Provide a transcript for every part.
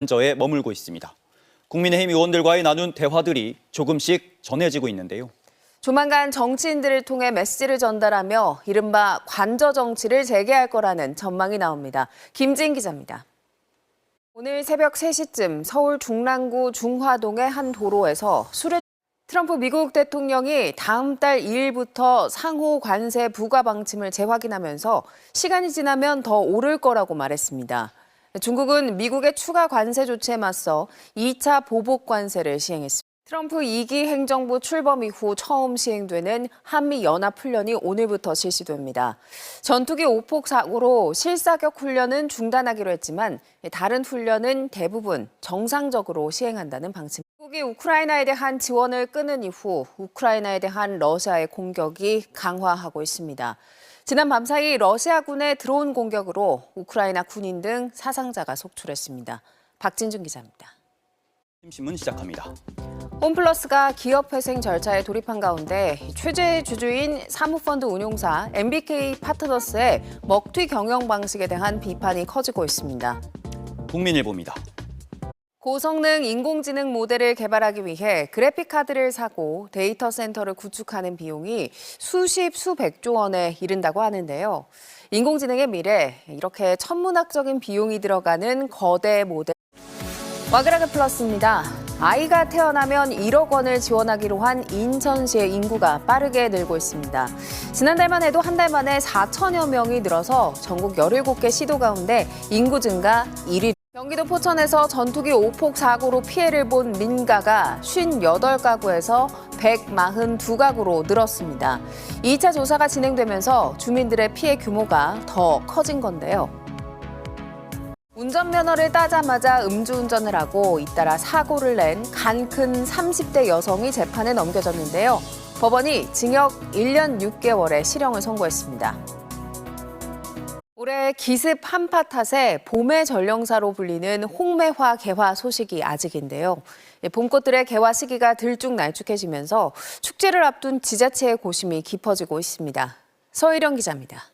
저에 머물고 있습니다. 국민의힘 의원들과의 나눈 대화들이 조금씩 전해지고 있는데요. 조만간 정치인들을 통해 메시지를 전달하며 이른바 관저 정치를 재개할 거라는 전망이 나옵니다. 김지인 기자입니다. 오늘 새벽 3시쯤 서울 중랑구 중화동의 한 도로에서 트럼프 미국 대통령이 다음 달 2일부터 상호 관세 부과 방침을 재확인하면서 시간이 지나면 더 오를 거라고 말했습니다. 중국은 미국의 추가 관세 조치에 맞서 2차 보복 관세를 시행했습니다. 트럼프 2기 행정부 출범 이후 처음 시행되는 한미연합훈련이 오늘부터 실시됩니다. 전투기 오폭 사고로 실사격 훈련은 중단하기로 했지만 다른 훈련은 대부분 정상적으로 시행한다는 방침. 미국이 우크라이나에 대한 지원을 끊은 이후 우크라이나에 대한 러시아의 공격이 강화하고 있습니다. 지난 밤사이 러시아군의 드론 공격으로 우크라이나 군인 등 사상자가 속출했습니다. 박진준 기자입니다. 신문 시작합니다. 홈플러스가 기업회생 절차에 돌입한 가운데 최재 주주인 사모펀드 운용사 MBK 파트너스의 먹튀 경영 방식에 대한 비판이 커지고 있습니다. 국민일보입니다. 고성능 인공지능 모델을 개발하기 위해 그래픽카드를 사고 데이터 센터를 구축하는 비용이 수백조 원에 이른다고 하는데요. 인공지능의 미래, 이렇게 천문학적인 비용이 들어가는 거대 모델. 와그라그 플러스입니다. 아이가 태어나면 1억 원을 지원하기로 한 인천시의 인구가 빠르게 늘고 있습니다. 지난달만 해도 한 달 만에 4천여 명이 늘어서 전국 17개 시도 가운데 인구 증가 1위. 경기도 포천에서 전투기 오폭 사고로 피해를 본 민가가 58가구에서 142가구로 늘었습니다. 2차 조사가 진행되면서 주민들의 피해 규모가 더 커진 건데요. 운전면허를 따자마자 음주운전을 하고 잇따라 사고를 낸 간 큰 30대 여성이 재판에 넘겨졌는데요. 법원이 징역 1년 6개월의 실형을 선고했습니다. 올해 기습 한파 탓에 봄의 전령사로 불리는 홍매화 개화 소식이 아직인데요. 봄꽃들의 개화 시기가 들쭉날쭉해지면서 축제를 앞둔 지자체의 고심이 깊어지고 있습니다. 서일영 기자입니다.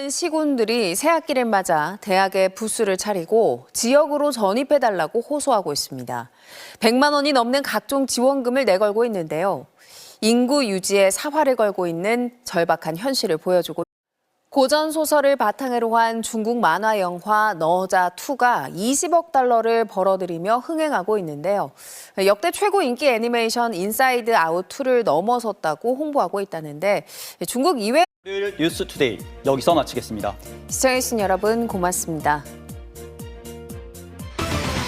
시군들이 새학기를 맞아 대학에 부스를 차리고 지역으로 전입해달라고 호소하고 있습니다. 100만 원이 넘는 각종 지원금을 내걸고 있는데요. 인구 유지에 사활을 걸고 있는 절박한 현실을 보여주고 고전 소설을 바탕으로 한 중국 만화 영화 너자2가 20억 달러를 벌어들이며 흥행하고 있는데요. 역대 최고 인기 애니메이션 인사이드 아웃 2를 넘어섰다고 홍보하고 있다는데 중국 이외 뉴스투데이 여기서 마치겠습니다. 시청해주신 여러분 고맙습니다.